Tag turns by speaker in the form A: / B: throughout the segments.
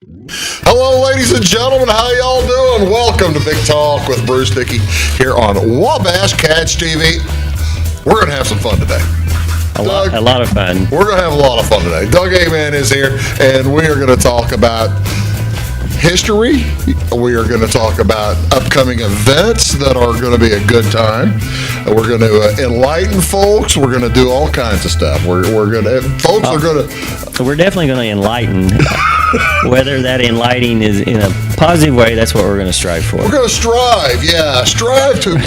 A: Hello, ladies and gentlemen. How y'all doing? Welcome to Big Talk with Bruce Dickey here on Wabash Catch TV. We're going to have some fun today.
B: A lot of fun.
A: We're going to have a lot of fun today. Doug Aman is here, and we are going to talk about history. We are going to talk about upcoming events that are going to be a good time. We're going to enlighten folks. We're going to do all kinds of stuff. We're going to, folks are going to.
B: We're definitely going to enlighten. Whether that enlightening is in a positive way, that's what we're going to strive for.
A: We're going to strive, yeah. Strive for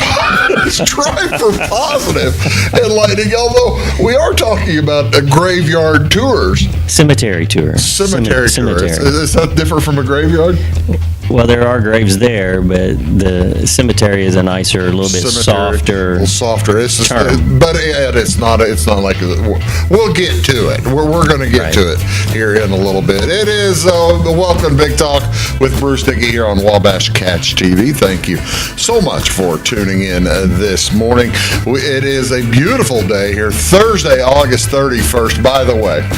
A: positive enlightening. Although we are talking about graveyard tours.
B: Cemetery tours.
A: Cemetery tours. Is that different from a graveyard?
B: Well, there are graves there, but the cemetery is a nicer, a little bit softer.
A: A little softer. It's just, but it's not like we'll get to it. We're going to get to it here in a little bit. It is welcome Big Talk with Bruce Dickey here on Wabash Catch TV. Thank you so much for tuning in this morning. It is a beautiful day here, Thursday, August 31st. By the way,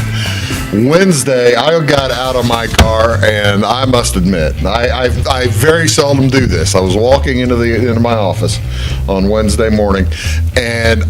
A: Wednesday, I got out of my car, and I must admit, I very seldom do this. I was walking into my office on Wednesday morning, and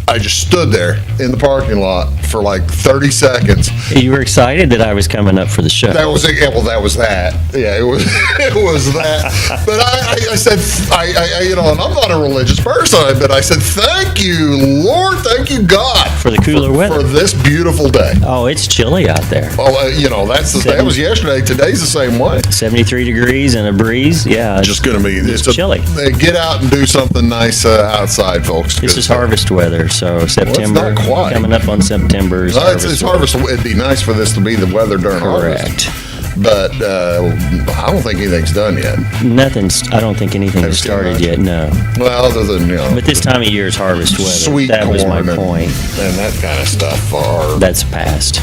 A: I just stood there in the parking lot for like 30 seconds.
B: You were excited that I was coming up for the show.
A: That was that. Yeah, it was that. But I said, and I'm not a religious person, but I said, thank you, Lord, thank you, God,
B: for the cooler weather,
A: for this beautiful day.
B: Oh, it's chilly out there.
A: Well, that was yesterday. Today's the same way.
B: 73 degrees and a breeze. Yeah,
A: it's just going to be
B: chilly.
A: Get out and do something nice outside, folks.
B: This is harvest weather. So September, coming up on September.
A: It's harvest. It'd be nice for this to be the weather during harvest.
B: Correct.
A: But I don't think anything's done yet.
B: I don't think anything has started yet, no.
A: Well, other than,
B: But this time of year is harvest weather.
A: Sweet
B: that
A: corn
B: was my point.
A: And that kind of stuff.
B: That's past.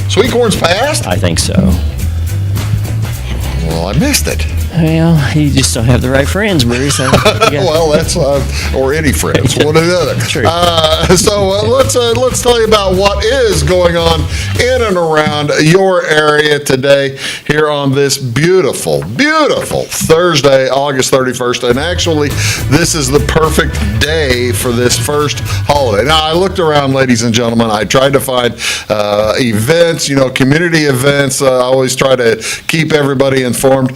A: Sweet corn's past?
B: I think so.
A: Well, I missed it.
B: Well, you just don't have the right friends, Bruce.
A: Well, that's or any friends, one or the other.
B: True.
A: Let's tell you about what is going on in and around your area today here on this beautiful Thursday, August 31st. And actually, this is the perfect day for this first holiday. Now, I looked around, ladies and gentlemen. I tried to find events, community events. I always try to keep everybody informed.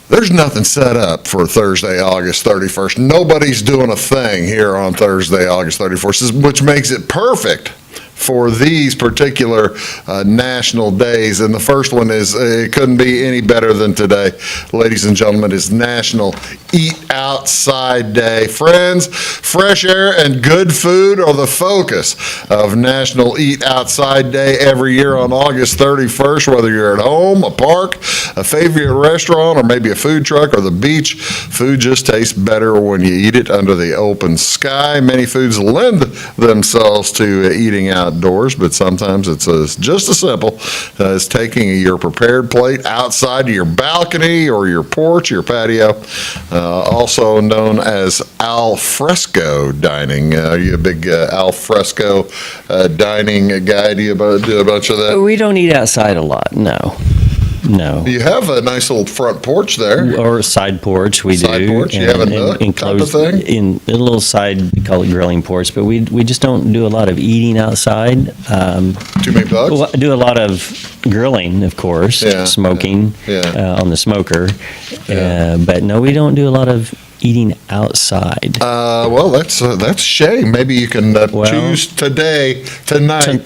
A: There's nothing set up for Thursday, August 31st. Nobody's doing a thing here on Thursday, August 31st, which makes it perfect for these particular national days. And the first one is, it couldn't be any better than today, ladies and gentlemen, is National Eat Outside Day. Friends, fresh air and good food are the focus of National Eat Outside Day every year on August 31st, whether you're at home, a park, a favorite restaurant, or maybe a food truck or the beach. Food just tastes better when you eat it under the open sky. Many foods lend themselves to eating outdoors, but sometimes it's just as simple as taking your prepared plate outside to your balcony or your porch, your patio, also known as al fresco dining. Are you a big al fresco dining guy? Do you do a bunch of that?
B: We don't eat outside a lot, no.
A: You have a nice little front porch there.
B: Or a side porch, we do.
A: Side porch, you have a nook type of thing?
B: In a little side, we call it grilling porch, but we just don't do a lot of eating outside.
A: Too many bugs?
B: We'll do a lot of grilling, of course, smoking on the smoker. But no, we don't do a lot of eating outside.
A: Well, that's a shame. Maybe you can choose tonight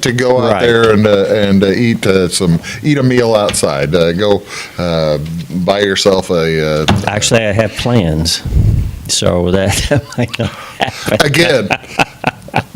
A: to go out there and eat a meal outside. Go buy yourself a.
B: Actually, I have plans, so that might not happen.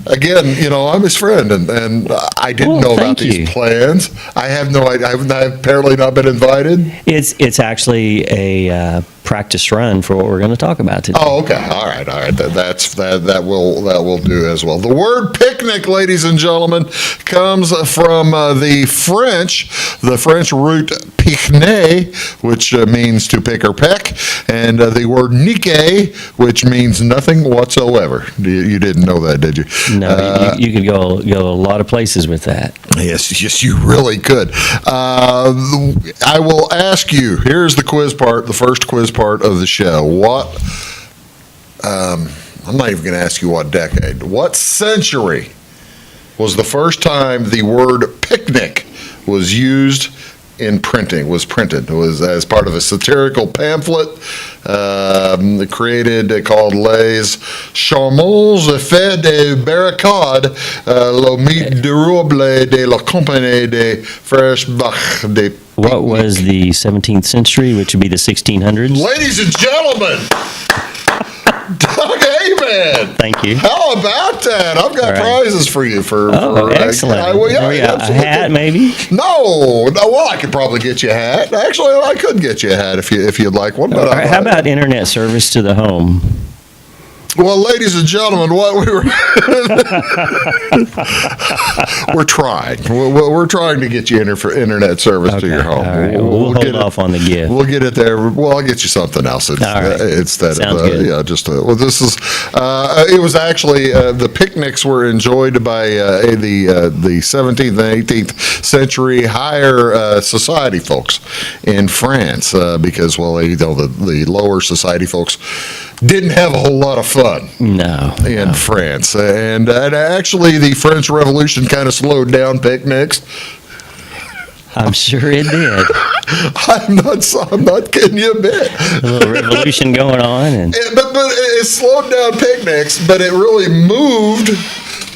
A: Again, I'm his friend, and I didn't know about these plans. I have no idea. I've apparently not been invited.
B: It's actually a practice run for what we're going to talk about today.
A: Oh, okay. All right. That will do as well. The word picnic, ladies and gentlemen, comes from the French root pique, which means to pick or peck, and the word niquer, which means nothing whatsoever. You didn't know that, did you?
B: No, you could go a lot of places with that.
A: Yes, you really could. I will ask you, here's the quiz part, the first quiz part of the show. I'm not even going to ask you what decade. What century was the first time the word picnic was used in printing, was printed? It was as part of a satirical pamphlet created called Les Charmants Effets de Barricade, le mythe durable de la compagnie de Frères de
B: What was the 17th century, which would be the 1600s?
A: Ladies and gentlemen, Doug Aman.
B: Thank you.
A: How about that? I've got prizes for you.
B: Excellent. A hat, maybe?
A: No. Well, I could probably get you a hat. Actually, I could get you a hat if you'd like one. But
B: how about internet service to the home?
A: Well, ladies and gentlemen, what we're trying. We're trying to get you internet service to your home.
B: All right. We'll hold off on the gift.
A: We'll get it there. Well, I'll get you something else instead.
B: Sounds good.
A: Well, this is. It was actually the picnics were enjoyed by the 17th and 18th century higher society folks in France because the lower society folks didn't have a whole lot of fun in France. And actually, the French Revolution kind of slowed down picnics.
B: I'm sure it did.
A: I'm not kidding you a bit.
B: A little revolution going on.
A: But it slowed down picnics, but it really moved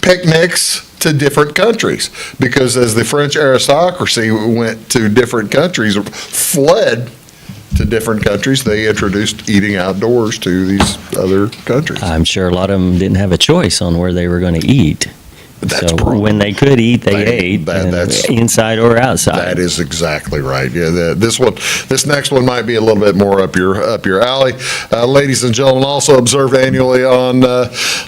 A: picnics to different countries. Because as the French aristocracy went to different countries, fled to different countries, they introduced eating outdoors to these other countries.
B: I'm sure a lot of them didn't have a choice on where they were going to eat. When they could eat, they ate, that's inside or outside.
A: That is exactly right. Yeah, this next one might be a little bit more up your alley. Ladies and gentlemen, also observed annually on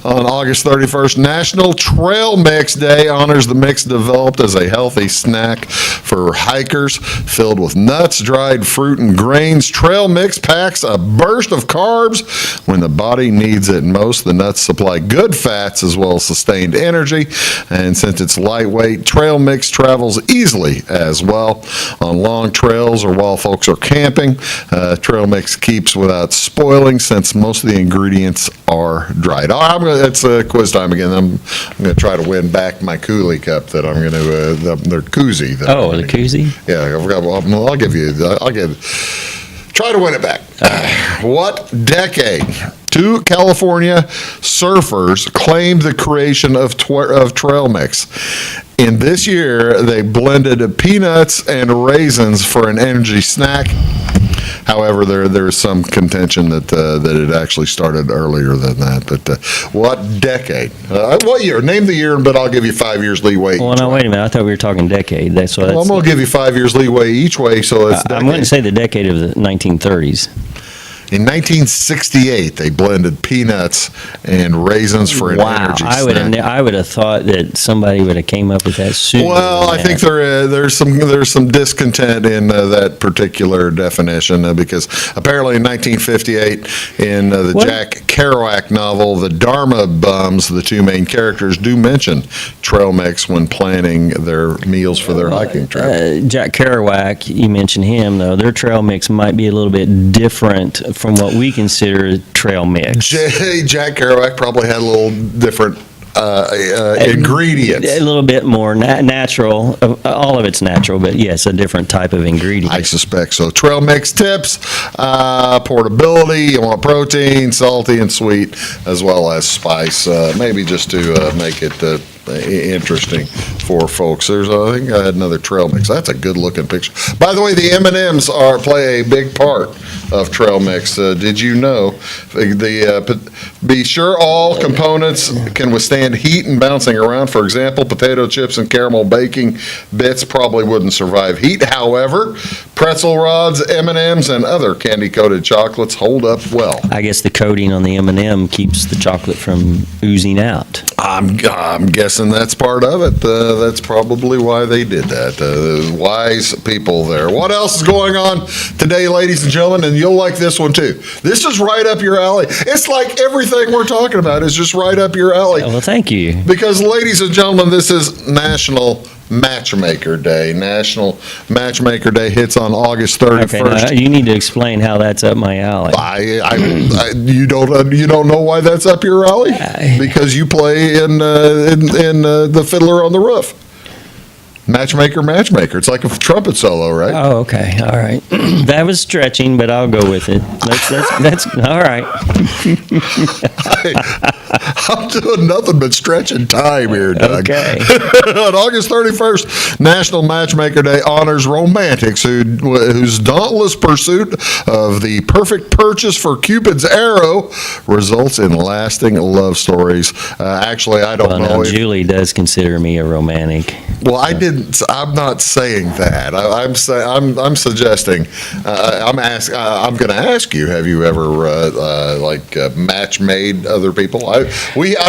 A: August 31st, National Trail Mix Day honors the mix developed as a healthy snack for hikers, filled with nuts, dried fruit, and grains. Trail Mix packs a burst of carbs when the body needs it most. The nuts supply good fats as well as sustained energy. And since it's lightweight, Trail Mix travels easily as well on long trails or while folks are camping. Trail Mix keeps without spoiling since most of the ingredients are dried. It's quiz time again. I'm going to try to win back my Cooley cup that I'm going to, their koozie.
B: The koozie?
A: Yeah, try to win it back. What decade? Two California surfers claimed the creation of trail mix. In this year, they blended peanuts and raisins for an energy snack. However, there's some contention that it actually started earlier than that. But what decade? What year? Name the year, but I'll give you 5 years leeway.
B: Well, no, wait a minute. I thought we were talking decade. I'm
A: going to give you 5 years leeway each way, so it's
B: I'm going to say the decade of the 1930s.
A: In 1968, they blended peanuts and raisins for an energy snack.
B: I would have thought that somebody would have came up with that sooner.
A: Well, I think there's some discontent in that particular definition because apparently in 1958, in the Jack Kerouac novel, The Dharma Bums, the two main characters do mention trail mix when planning their meals for their hiking trip.
B: Jack Kerouac, you mentioned him, though. Their trail mix might be a little bit different from what we consider trail mix.
A: Jack Kerouac probably had a little different ingredients.
B: A little bit more natural. All of it's natural, but yes, a different type of ingredient.
A: I suspect so. Trail mix tips, portability, you want protein, salty and sweet, as well as spice, maybe just to make it interesting for folks. I think I had another trail mix. That's a good looking picture. By the way, the M&Ms play a big part of trail mix. Did you know? Be sure all components can withstand heat and bouncing around. For example, potato chips and caramel baking bits probably wouldn't survive heat. However, Pretzel rods, M&Ms, and other candy-coated chocolates hold up well.
B: I guess the coating on the M&M keeps the chocolate from oozing out.
A: I'm guessing that's part of it. That's probably why they did that. Wise people there. What else is going on today, ladies and gentlemen? And you'll like this one too. This is right up your alley. It's like everything we're talking about is just right up your alley.
B: Well, thank you.
A: Because, ladies and gentlemen, this is National Matchmaker Day. National Matchmaker Day hits on August 31st.
B: Okay, now you need to explain how that's up my alley.
A: You don't know why that's up your alley? Because you play in the Fiddler on the Roof. Matchmaker. It's like a trumpet solo, right?
B: Oh, okay, all right. That was stretching, but I'll go with it. That's all right.
A: I'm doing nothing but stretching time here, Doug.
B: Okay.
A: On August 31st, National Matchmaker Day honors romantics whose dauntless pursuit of the perfect purchase for Cupid's arrow results in lasting love stories. Actually, I don't know.
B: Now, Julie does consider me a romantic.
A: Well, I'm not saying that. I'm suggesting. I'm going to ask you. Have you ever match made other people? I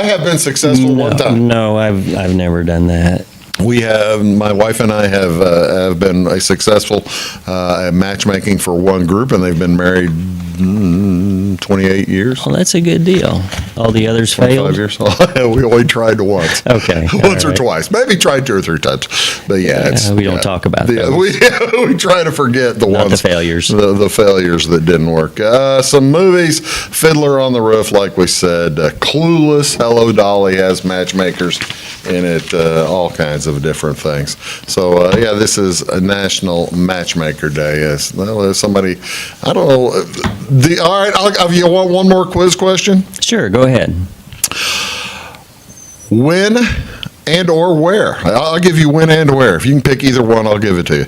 A: have been successful one time.
B: No, I've never done that.
A: We have, my wife and I have been successful at matchmaking for one group, and they've been married 28 years.
B: Well, that's a good deal. All the others failed?
A: 5 years. We only tried once.
B: Okay.
A: Once or twice. Maybe tried 2 or 3 times. But yeah,
B: we don't talk about those.
A: We try to forget the
B: Not
A: ones.
B: the failures.
A: The failures that didn't work. Some movies, Fiddler on the Roof, like we said. Clueless, Hello Dolly has matchmakers in it. All kinds of different things. So, this is a National Matchmaker Day. Somebody, I don't know. All right, you want one more quiz question?
B: Sure, go ahead.
A: When and or where? I'll give you when and where. If you can pick either one, I'll give it to you.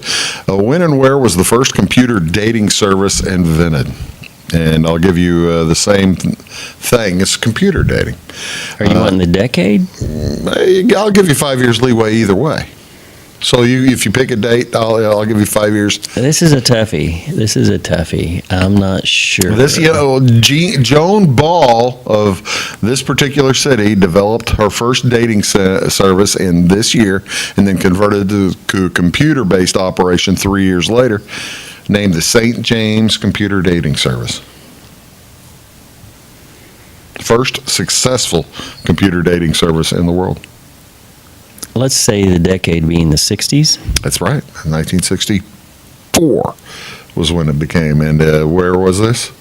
A: When and where was the first computer dating service invented? And I'll give you the same thing as computer dating.
B: Are you wanting the decade?
A: I'll give you 5 years leeway either way. So if you pick a date, I'll give you 5 years.
B: This is a toughie. I'm not sure.
A: Joan Ball of this particular city developed her first dating service in this year, and then converted to a computer-based operation 3 years later, named the St. James Computer Dating Service. First successful computer dating service in the world.
B: Let's say the decade being the 60s.
A: That's right. 1964 was when it became. And where was this?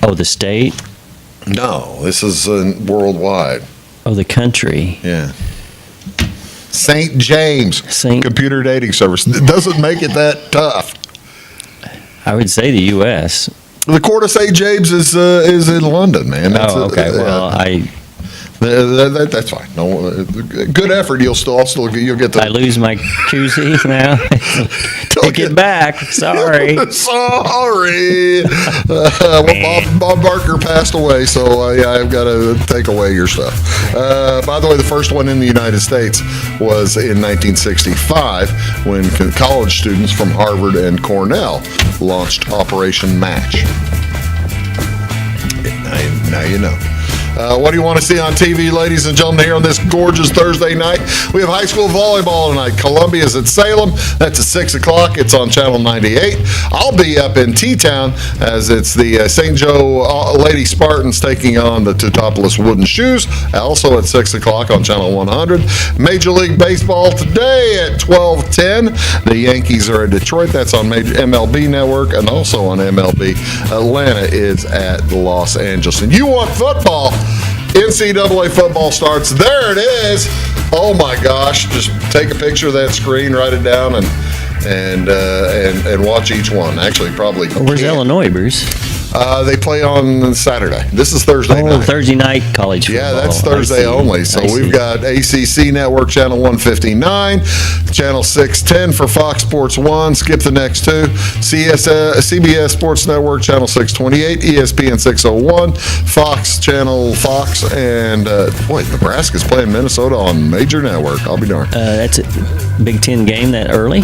B: Oh, the state?
A: No, this is worldwide.
B: Oh, the country.
A: Yeah. St. James Computer Dating Service. It doesn't make it that tough.
B: I would say the U.S.
A: The Court of St. James is in London, man.
B: Okay.
A: That's fine. No, good effort. You'll get the.
B: I lose my koozie now. Take it back. Sorry.
A: Sorry. Bob Barker passed away, so I've got to take away your stuff. By the way, the first one in the United States was in 1965 when college students from Harvard and Cornell launched Operation Match. Now you know. What do you want to see on TV, ladies and gentlemen, here on this gorgeous Thursday night? We have high school volleyball tonight. Columbia's at Salem. That's at 6 o'clock. It's on Channel 98. I'll be up in T-Town as it's the St. Joe Lady Spartans taking on the Teutopolis Wooden Shoes, also at 6 o'clock on Channel 100. Major League Baseball today at 12:10. The Yankees are in Detroit. That's on MLB Network, and also on MLB. Atlanta is at Los Angeles. And you want football? NCAA football starts. There it is. Oh my gosh! Just take a picture of that screen, write it down, and watch each one. Actually, probably.
B: Where's Illinois, Bruce?
A: They play on Saturday. This is Thursday night.
B: Thursday night college football.
A: Yeah, that's Thursday only. So we've got ACC Network Channel 159, Channel 610 for Fox Sports 1. Skip the next two. CBS Sports Network Channel 628, ESPN 601, Fox, and Nebraska's playing Minnesota on major network. I'll be darned.
B: That's a Big Ten game that early?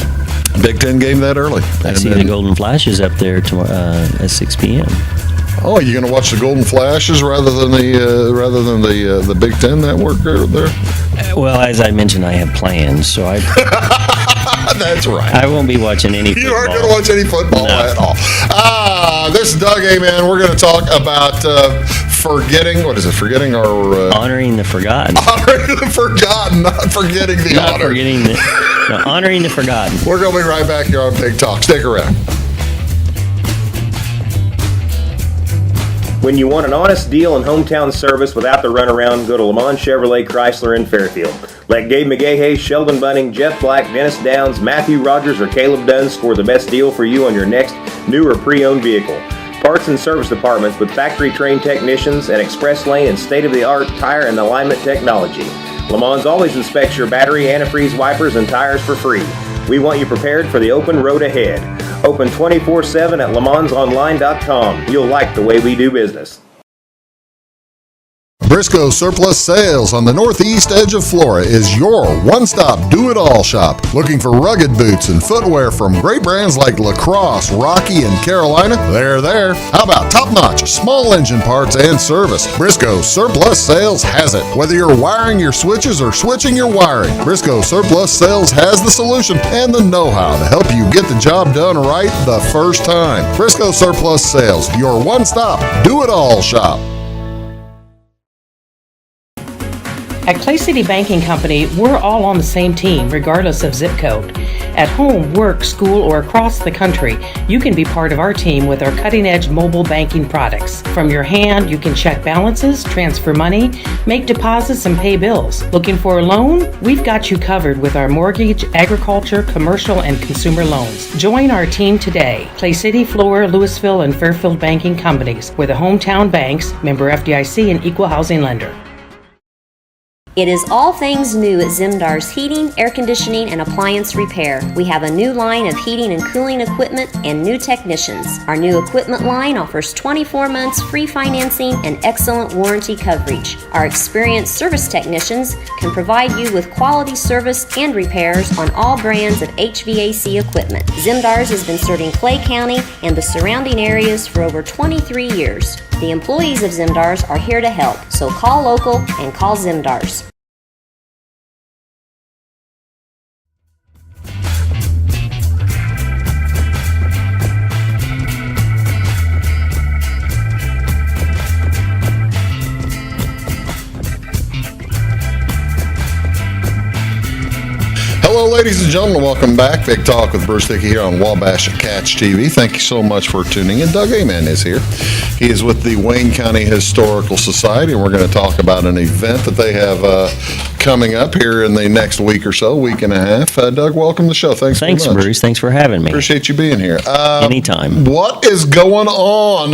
A: Big Ten game that early.
B: I see the Golden Flashes up there tomorrow at 6 p.m.
A: Oh, you're going to watch the Golden Flashes rather than the Big Ten network there?
B: Well, as I mentioned, I have plans, so I.
A: That's right.
B: I won't be watching any football.
A: You aren't going to watch any football at all. This is Doug, man. We're going to talk about forgetting. What is it? Forgetting our
B: honoring the forgotten.
A: Honoring the forgotten, not forgetting the
B: not
A: honored.
B: Forgetting the, no, honoring the forgotten.
A: We're going to be right back here on Big Talk. Stick around.
C: When you want an honest deal and hometown service without the runaround, go to Lamont Chevrolet Chrysler in Fairfield. Let Gabe McGahey, Sheldon Bunning, Jeff Black, Dennis Downs, Matthew Rogers, or Caleb Dunn score the best deal for you on your next new or pre-owned vehicle. Parts and service departments with factory-trained technicians, an express lane, and state-of-the-art tire and alignment technology. Lamont always inspects your battery, antifreeze, wipers, and tires for free. We want you prepared for the open road ahead. Open 24/7 at LeMansOnline.com. You'll like the way we do business.
A: Briscoe Surplus Sales on the northeast edge of Flora is your one-stop do-it-all shop. Looking for rugged boots and footwear from great brands like Lacrosse, Rocky, and Carolina? They're there. How about top-notch small engine parts and service? Briscoe Surplus Sales has it. Whether you're wiring your switches or switching your wiring, Briscoe Surplus Sales has the solution and the know-how to help you get the job done right the first time. Briscoe Surplus Sales, your one-stop do-it-all shop.
D: At Clay City Banking Company, we're all on the same team, regardless of zip code. At home, work, school, or across the country, you can be part of our team with our cutting-edge mobile banking products. From your hand, you can check balances, transfer money, make deposits, and pay bills. Looking for a loan? We've got you covered with our mortgage, agriculture, commercial, and consumer loans. Join our team today. Clay City, Flora, Louisville, and Fairfield Banking Companies. We're the hometown banks, member FDIC, and equal housing lender.
E: It is all things new at Zimdar's Heating, Air Conditioning, and Appliance Repair. We have a new line of heating and cooling equipment and new technicians. Our new equipment line offers 24 months free financing and excellent warranty coverage. Our experienced service technicians can provide you with quality service and repairs on all brands of HVAC equipment. Zimdar's has been serving Clay County and the surrounding areas for over 23 years. The employees of Zimdar's are here to help, so call local and call Zimdar's.
A: Hello, ladies and gentlemen. Welcome back. Big Talk with Bruce Dickey here on Wabash Catch TV. Thank you so much for tuning in. Doug Aman is here. He is with the Wayne County Historical Society, and we're going to talk about an event that they have coming up here in the next week or so, week and a half. Doug, welcome to the show. Thanks very much.
B: Thanks, Bruce. Thanks for having me.
A: Appreciate you being here.
B: Anytime.
A: What is going on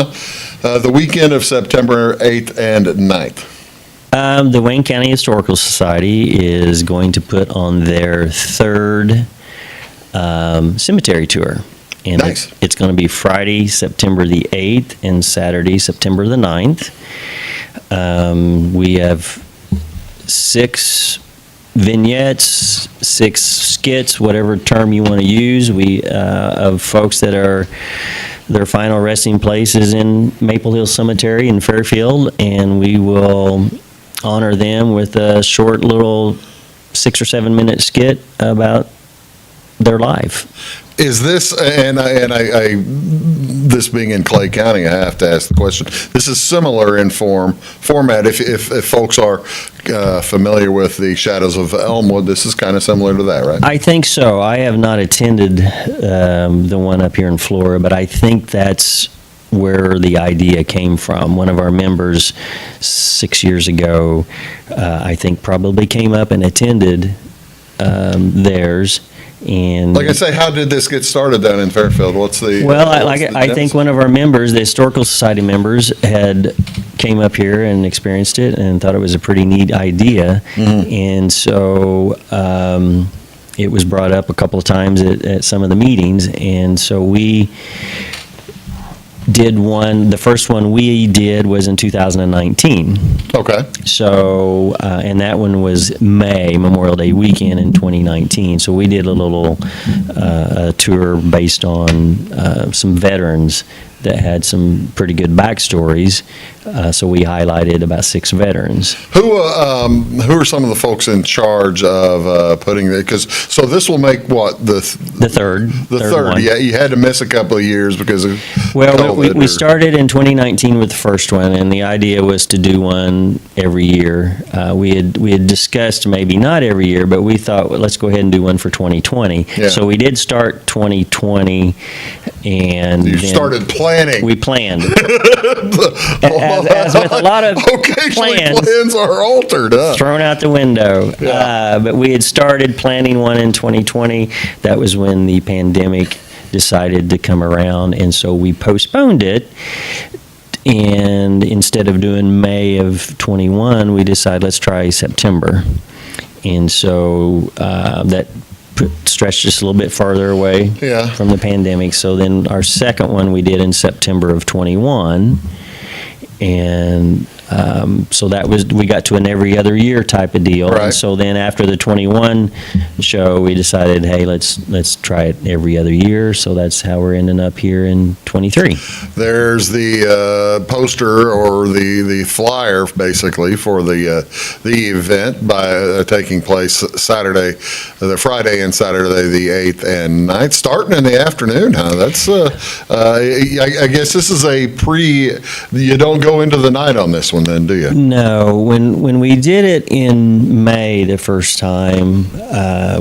A: the weekend of September 8th and 9th?
B: The Wayne County Historical Society is going to put on their third cemetery tour. And
A: Nice.
B: it's going to be Friday, September the 8th, and Saturday, September the 9th. We have 6 vignettes, 6 skits, whatever term you want to use, of folks that are their final resting place is in Maple Hill Cemetery in Fairfield, and we will honor them with a short little 6 or 7 minute skit about their life.
A: Is this, and this being in Clay County, I have to ask the question. This is similar in format. If folks are familiar with the Shadows of Elmwood, this is kind of similar to that, right?
B: I think so. I have not attended the one up here in Florida, but I think that's where the idea came from. One of our members 6 years ago, I think probably came up and attended theirs. And
A: Like I say, how did this get started down in Fairfield? What's the...
B: well, I think one of our members, the Historical Society members, had came up here and experienced it and thought it was a pretty neat idea.
A: Mm-hmm.
B: And so it was brought up a couple of times at some of the meetings. And so we, did one, the first one we did was in 2019.
A: Okay.
B: So, and that one was Memorial Day weekend in 2019. So we did a little tour based on some veterans that had some pretty good backstories. So we highlighted about 6 veterans.
A: Who are some of the folks in charge of putting it? Because so this will make what
B: The third.
A: the third?
B: one.
A: Yeah, you had to miss a couple of years because of
B: Well,
A: COVID
B: we
A: or-
B: started in 2019 with the first one, and the idea was to do one every year. We had discussed maybe not every year, but we thought, well, let's go ahead and do one for 2020.
A: Yeah.
B: So we did start 2020, and
A: You
B: then
A: started planning.
B: we planned. as with a lot of
A: Occasionally
B: plans.
A: plans are altered. Huh?
B: Thrown out the window.
A: Yeah.
B: But we had started planning one in 2020. That was when the pandemic decided to come around, and so we postponed it. And instead of doing May of 21, we decided let's try September. And so that stretched us a little bit farther away
A: Yeah.
B: from the pandemic. So then our second one we did in September of 21. And so that was, we got to an every other year type of deal.
A: Right.
B: And so then after the 21 show, we decided, hey, let's try it every other year. So that's how we're ending up here in 23.
A: There's the poster or the flyer, basically, for the event by taking place Saturday, the Friday and Saturday, the 8th and 9th, starting in the afternoon. Huh? That's I guess this is a you don't go into the night on this one, then, do you?
B: No, when we did it in May the first time,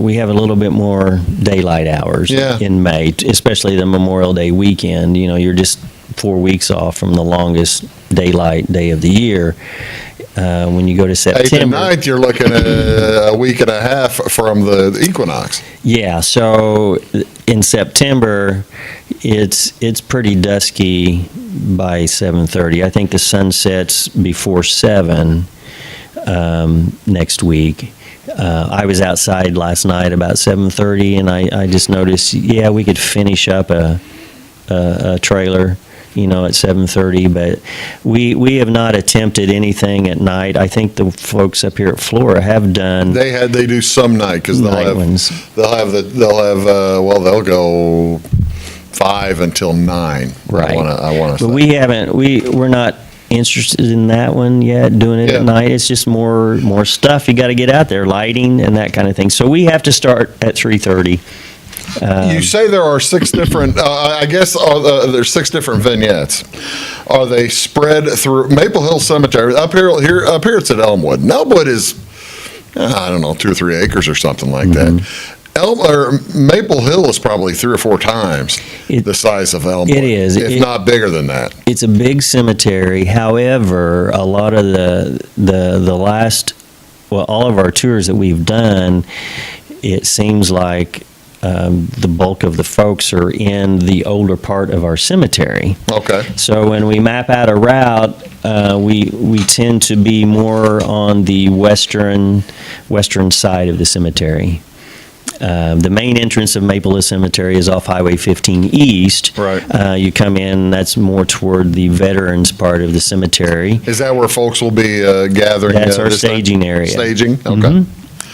B: we have a little bit more daylight hours
A: Yeah.
B: in May, especially the Memorial Day weekend. You know, you're just 4 weeks off from the longest daylight day of the year. When you go to
A: 8th and
B: September,
A: 9th, you're looking at a week and a half from the equinox.
B: yeah. So in September, it's pretty dusky by 7:30. I think the sun sets before 7 next week. I was outside last night about 7:30, and I just noticed, yeah, we could finish up a trailer, you know, at 7:30, but we have not attempted anything at night. I think the folks up here at Flora have done
A: They do some night because
B: night ones.
A: they'll go 5 until 9.
B: Right.
A: I want to
B: But
A: say.
B: we haven't, we're not interested in that one yet, doing it
A: Yeah.
B: at night. It's just more stuff you got to get out there, lighting and that kind of thing. So we have to start at 3:30.
A: You say there are 6 different, I guess there's 6 different vignettes. Are they spread through Maple Hill Cemetery? Up here it's at Elmwood. And Elmwood is, I don't know, 2 or 3 acres or something like that. Maple Hill is probably 3 or 4 times the size of Elmwood.
B: It is.
A: If not bigger than that.
B: It's a big cemetery. However, a lot of the last, well, all of our tours that we've done, it seems like the bulk of the folks are in the older part of our cemetery.
A: Okay.
B: So when we map out a route, we tend to be more on the western side of the cemetery. The main entrance of Maple Hill Cemetery is off Highway 15 East.
A: Right.
B: You come in, that's more toward the veterans part of the cemetery.
A: Is that where folks will be gathering?
B: That's our
A: this time?
B: staging area.
A: Staging? Okay.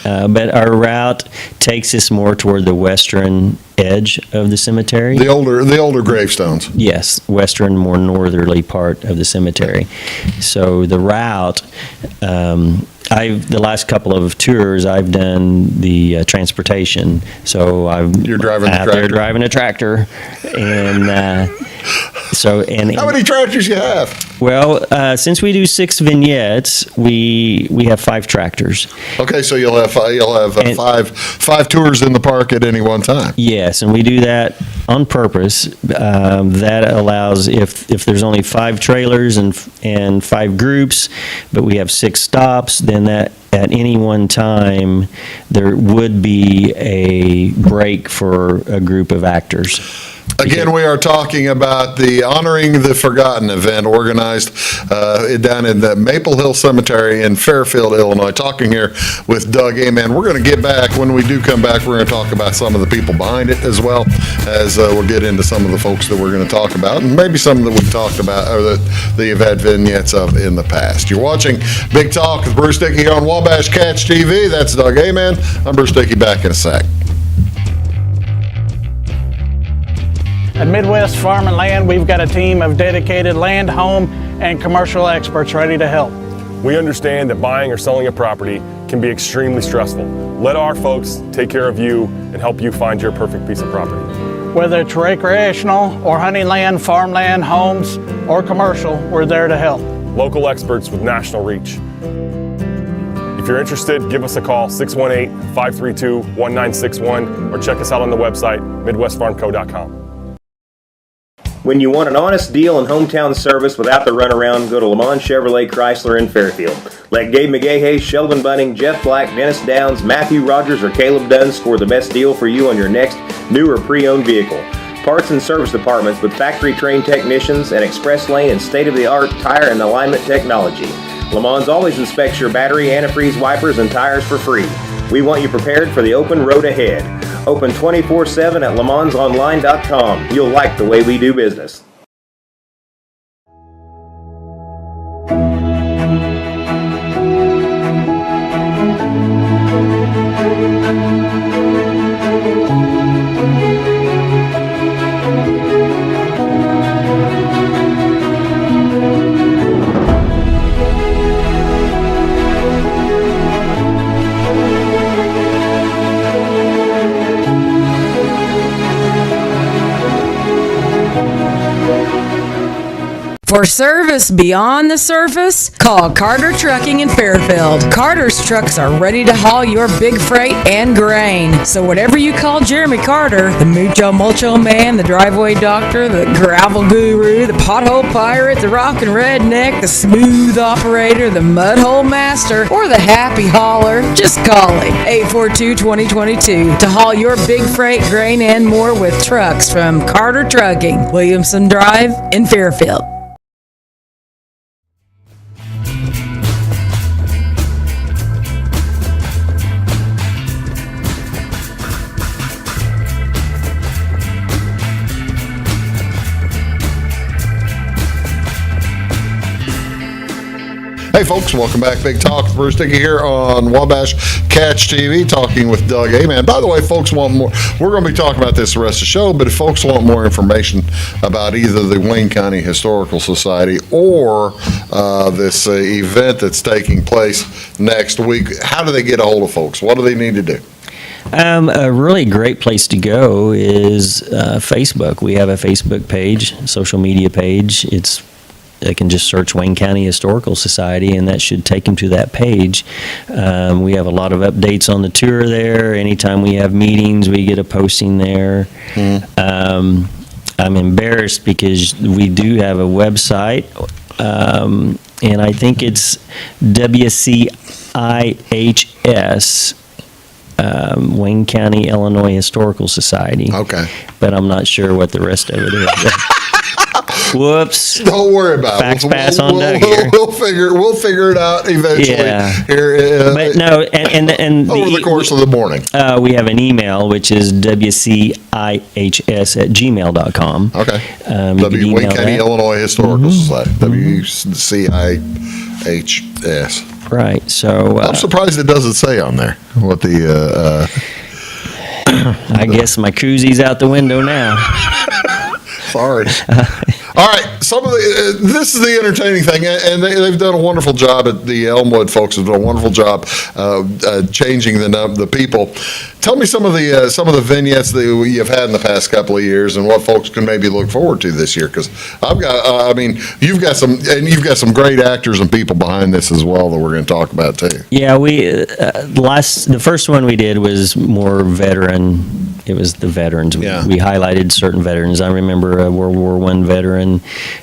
B: But our route takes us more toward the western edge of the cemetery.
A: The older gravestones.
B: Yes, western, more northerly part of the cemetery. So the route, the last couple of tours, I've done the transportation. So
A: You're driving the
B: out there
A: tractor?
B: driving a tractor, and
A: How many tractors you have?
B: well, since we do 6 vignettes, we have 5 tractors.
A: Okay, so you'll have
B: And-
A: five tours in the park at any one time.
B: Yes, and we do that on purpose. That allows, if there's only 5 trailers and 5 groups, but we have 6 stops, then that at any one time, there would be a break for a group of actors.
A: Again, we are talking about the Honoring the Forgotten event organized down in the Maple Hill Cemetery in Fairfield, Illinois. Talking here with Doug Aman. We're going to get back. When we do come back, we're going to talk about some of the people behind it, as well as we'll get into some of the folks that we're going to talk about, and maybe some that we've talked about or that you've had vignettes of in the past. You're watching Big Talk with Bruce Dickey here on Wabash Catch TV. That's Doug Aman. I'm Bruce Dickey. Back in a sec.
F: At Midwest Farm and Land, we've got a team of dedicated land, home, and commercial experts ready to help.
G: We understand that buying or selling a property can be extremely stressful. Let our folks take care of you and help you find your perfect piece of property.
F: Whether it's recreational or hunting land, farmland, homes, or commercial, we're there to help.
G: Local experts with national reach. If you're interested, give us a call, 618-532-1961, or check us out on the website, midwestfarmco.com.
C: When you want an honest deal and hometown service without the runaround, go to Aman Chevrolet Chrysler in Fairfield. Let Gabe McGahey, Sheldon Bunning, Jeff Black, Dennis Downs, Matthew Rogers, or Caleb Dunn score the best deal for you on your next new or pre-owned vehicle. Parts and service departments with factory-trained technicians and express lane and state-of-the-art tire and alignment technology. Le Mans always inspects your battery, antifreeze, wipers, and tires for free. We want you prepared for the open road ahead. Open 24/7 at lemansonline.com. You'll like the way we do business.
H: For service beyond the surface, call Carter Trucking in Fairfield. Carter's trucks are ready to haul your big freight and grain. So whatever you call Jeremy Carter, the Mucho Mulcho Man, the driveway doctor, the gravel guru, the pothole pirate, the rockin' redneck, the smooth operator, the mudhole master, or the happy hauler, just call him. 842-2022 to haul your big freight, grain, and more with trucks from Carter Trucking, Williamson Drive in Fairfield.
A: Hey folks, welcome back. Big Talk with Bruce Dickey here on Wabash Catch TV, talking with Doug Aman. By the way, folks want more. We're going to be talking about this the rest of the show, but if folks want more information about either the Wayne County Historical Society or this event that's taking place next week, how do they get a hold of folks? What do they need to do?
B: A really great place to go is Facebook. We have a Facebook page, social media page. They can just search Wayne County Historical Society, and that should take them to that page. We have a lot of updates on the tour there. Anytime we have meetings, we get a posting there. I'm embarrassed because we do have a website, and I think it's WCIHS, Wayne County, Illinois Historical Society.
A: Okay.
B: But I'm not sure what the rest of it is. Whoops.
A: Don't worry about
B: Fax
A: it.
B: pass on Doug here.
A: We'll figure it out eventually.
B: Yeah.
A: Here,
B: But no, and
A: over the course of the morning.
B: we have an email, which is wcihs@gmail.com.
A: Okay.
B: You can email
A: Wayne County,
B: that.
A: Illinois Historical Society. WCIHS.
B: Right. So
A: I'm surprised it doesn't say on there what the.
B: I guess my koozies out the window now.
A: Sorry. All right, some of the this is the entertaining thing, and they've done a wonderful job. At the Elmwood folks have done a wonderful job changing the people. Tell me some of the vignettes that you've had in the past couple of years, and what folks can maybe look forward to this year. Because you've got some great actors and people behind this as well that we're going to talk about too.
B: Yeah, the first one we did was more veteran. It was the veterans.
A: Yeah.
B: We highlighted certain veterans. I remember a World War I veteran.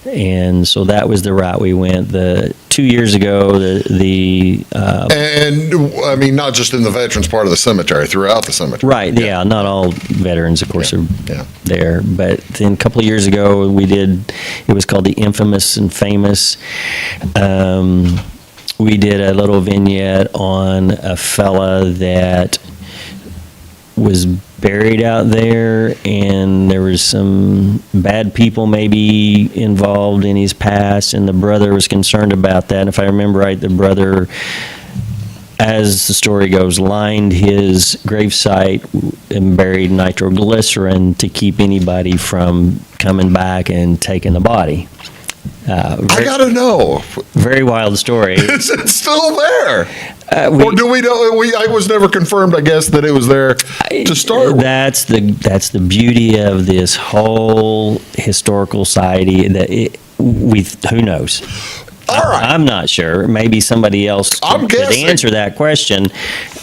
B: and so that was the route we went. The 2 years ago,
A: And, I mean, not just in the veterans part of the cemetery, throughout the cemetery.
B: right, yeah, not all veterans, of course, are
A: Yeah.
B: there, but then a couple of years ago, it was called the Infamous and Famous. We did a little vignette on a fella that was buried out there, and there was some bad people maybe involved in his past, and the brother was concerned about that. And if I remember right, the brother, as the story goes, lined his gravesite and buried nitroglycerin to keep anybody from coming back and taking the body.
A: I gotta know,
B: Very wild story.
A: is it still there?
B: We-
A: Or do we know, I was never confirmed, I guess, that it was there to start with.
B: That's the beauty of this whole historical society, that who knows?
A: All right.
B: I'm not sure. Maybe somebody else
A: I'm
B: could
A: guessing.
B: answer that question.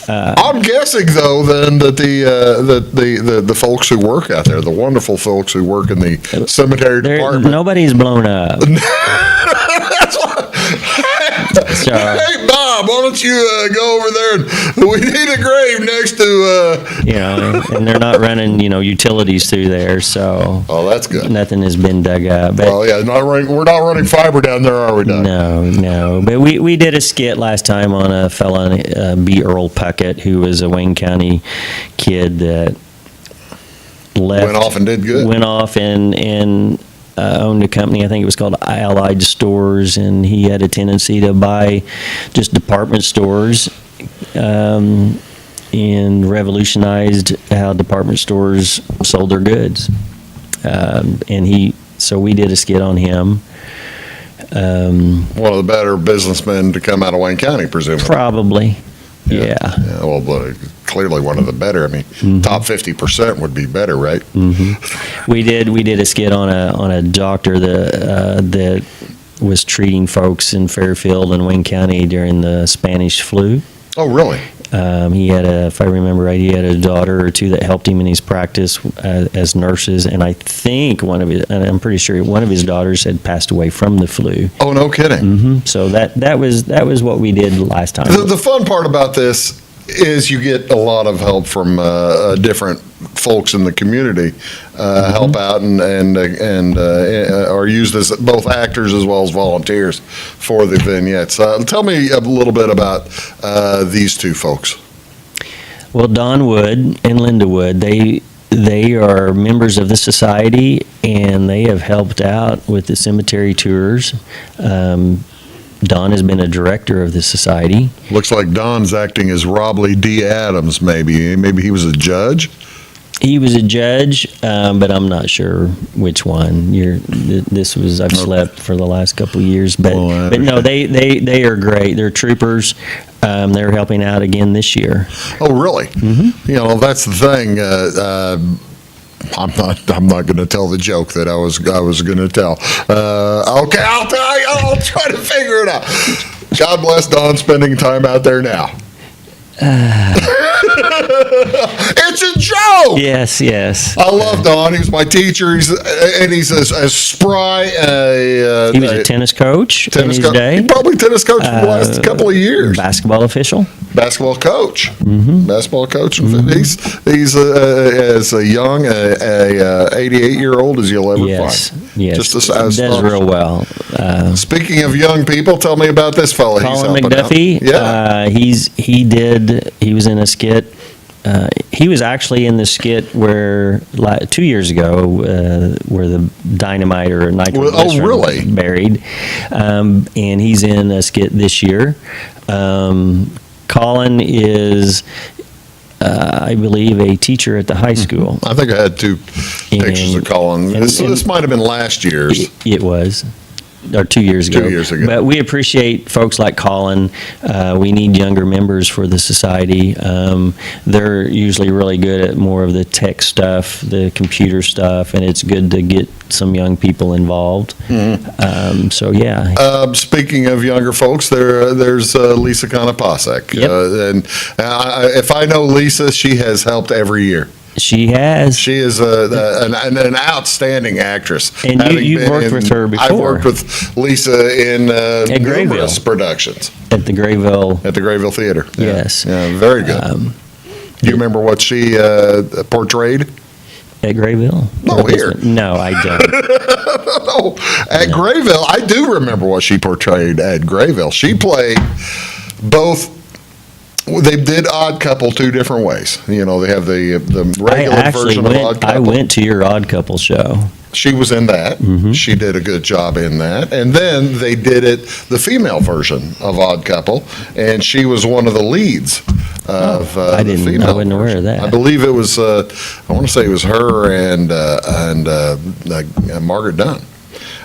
A: I'm guessing, though, then that the folks who work out there, the wonderful folks who work in the cemetery department.
B: Nobody's blown up.
A: That's why.
B: So-
A: Hey, Bob, why don't you go over there and we need a grave next to.
B: And they're not running, utilities through there, so
A: Oh, that's good.
B: nothing has been dug up. But
A: Well, yeah, we're not running fiber down there, are we, Doug?
B: no. But we did a skit last time on a fella, B. Earl Puckett, who was a Wayne County kid that left.
A: Went off and did good.
B: Went off and owned a company, I think it was called Allied Stores, and he had a tendency to buy just department stores, and revolutionized how department stores sold their goods. So we did a skit on him.
A: One of the better businessmen to come out of Wayne County, presumably.
B: Probably, yeah.
A: Yeah, well, but clearly one of the better. I mean,
B: Mm-hmm.
A: top 50% would be better, right?
B: We did a skit on a doctor that was treating folks in Fairfield and Wayne County during the Spanish flu.
A: Oh, really?
B: He had if I remember right, he had a daughter or two that helped him in his practice as nurses, and I think I'm pretty sure one of his daughters had passed away from the flu.
A: Oh, no kidding.
B: So that was what we did last time.
A: The fun part about this is you get a lot of help from different folks in the community help out and are used as both actors as well as volunteers for the vignettes. Tell me a little bit about these two folks.
B: Well, Don Wood and Linda Wood, they are members of the society, and they have helped out with the cemetery tours. Don has been a director of the society.
A: Looks like Don's acting as Robley D. Adams, maybe. Maybe he was a judge?
B: He was a judge, but I'm not sure which one. I've slept for the last couple of years, but
A: Oh, I
B: but no, they are great. They're troopers. They're helping out again this year.
A: Oh, really? Mm-hmm. That's the thing. I'm not going to tell the joke that I was going to tell. Okay, I'll try to figure it out. God bless Don spending time out there now. It's a joke.
B: Yes.
A: I love Don. He was my teacher. He's as spry.
B: He was a tennis coach in his
A: coach.
B: day.
A: He probably tennis coach for the last couple of years.
B: Basketball official.
A: Basketball coach.
B: Mm-hmm.
A: Basketball coach. He's as a young 88-year-old as you'll ever
B: Yes.
A: find.
B: Yes.
A: Just as
B: does real well.
A: Speaking of young people, tell me about this fella.
B: Colin
A: He's helping out.
B: McDuffie.
A: Yeah.
B: He was in a skit. He was actually in the skit where 2 years ago, where the dynamite or nitroglycerin
A: really?
B: was buried, and he's in a skit this year. Colin is, I believe, a teacher at the high school.
A: I think I had two pictures of Colin. This might have been last year's.
B: It was. Or 2 years ago.
A: 2 years ago.
B: But we appreciate folks like Colin. We need younger members for the society. They're usually really good at more of the tech stuff, the computer stuff, and it's good to get some young people involved.
A: Mm-hmm.
B: So, yeah.
A: Speaking of younger folks, there's Lisa Konopasek.
B: Yep.
A: And if I know Lisa, she has helped every year.
B: She has.
A: She is an outstanding actress.
B: And you've
A: Having been
B: worked with her
A: I've
B: before.
A: worked with Lisa in
B: Grayville.
A: numerous productions
B: At the Grayville.
A: at the Grayville Theater. Yeah.
B: Yes.
A: Yeah, very good. Do you remember what she portrayed?
B: At Grayville?
A: No,
B: Or was
A: here.
B: it- No, I don't.
A: No, at Grayville, I do remember what she portrayed at Grayville. She played both. They did Odd Couple two different ways. You know, they have the
B: I
A: regular
B: actually
A: version of Odd Couple.
B: I went to your Odd Couple show.
A: She was in that.
B: Mm-hmm.
A: She did a good job in that. And then they did the female version of Odd Couple, and she was one of the leads of
B: I
A: the
B: didn't- I
A: female
B: wasn't aware of
A: version.
B: that.
A: I believe it was, I want to say it was her and Margaret Dunn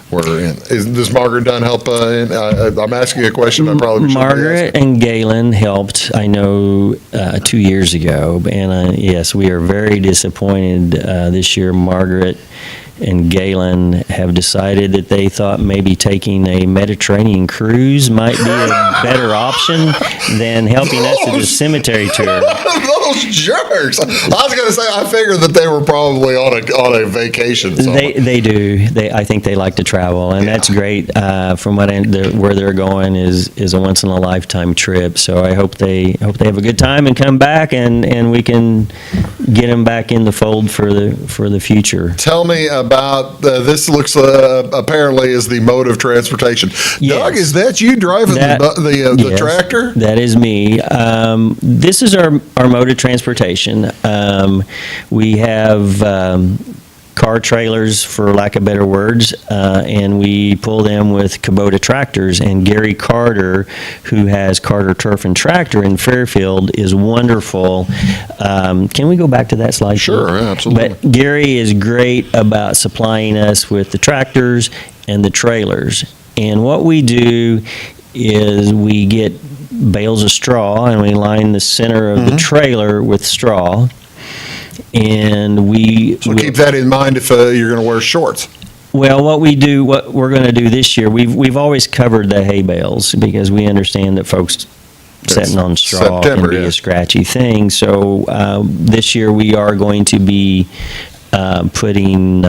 A: were in. Does Margaret Dunn help I'm asking a question I probably shouldn't be
B: Margaret and Galen helped, I know, 2 years ago. And yes, we are very disappointed this year. Margaret and Galen have decided that they thought maybe taking a Mediterranean cruise might be a better option than helping us to the cemetery tour.
A: Those jerks! I was going to say, I figured that they were probably on a vacation somewhere.
B: They do. I think they like to travel, and that's great. From what where they're going is a once in a lifetime trip. So I hope they have a good time and come back, and we can get them back in the fold for the future.
A: Tell me about this. Looks apparently is the mode of transportation.
B: Yes.
A: Doug, is that you driving the
B: Yes,
A: tractor?
B: That is me. This is our mode of transportation. We have car trailers, for lack of better words, and we pull them with Kubota tractors. And Gary Carter, who has Carter Turf and Tractor in Fairfield, is wonderful. Can we go back to that slide?
A: Sure,
B: please?
A: absolutely.
B: But Gary is great about supplying us with the tractors and the trailers. And what we do is we get bales of straw and we line the center of the trailer with straw. And
A: So keep that in mind if you're going to wear shorts.
B: well, what we're going to do this year, we've always covered the hay bales because we understand that folks sitting on straw
A: September,
B: can be
A: yeah.
B: a scratchy thing. So this year we are going to be putting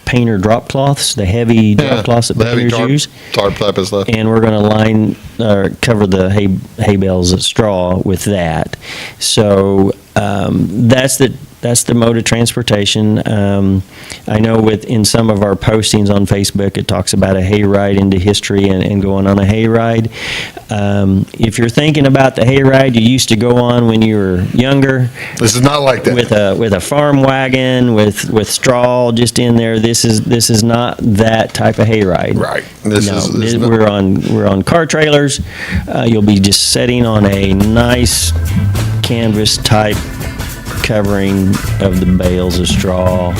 B: painter drop cloths, the heavy drop cloths that
A: the heavy
B: painters use.
A: tarp type of stuff.
B: And we're going to line or cover the hay bales of straw with that. So that's the mode of transportation. I know in some of our postings on Facebook, it talks about a hayride into history and going on a hayride. If you're thinking about the hayride you used to go on when you were younger,
A: This is not like that.
B: with a farm wagon with straw just in there, this is not that type of hayride.
A: Right.
B: We're on car trailers. You'll be just sitting on a nice canvas type covering of the bales of straw,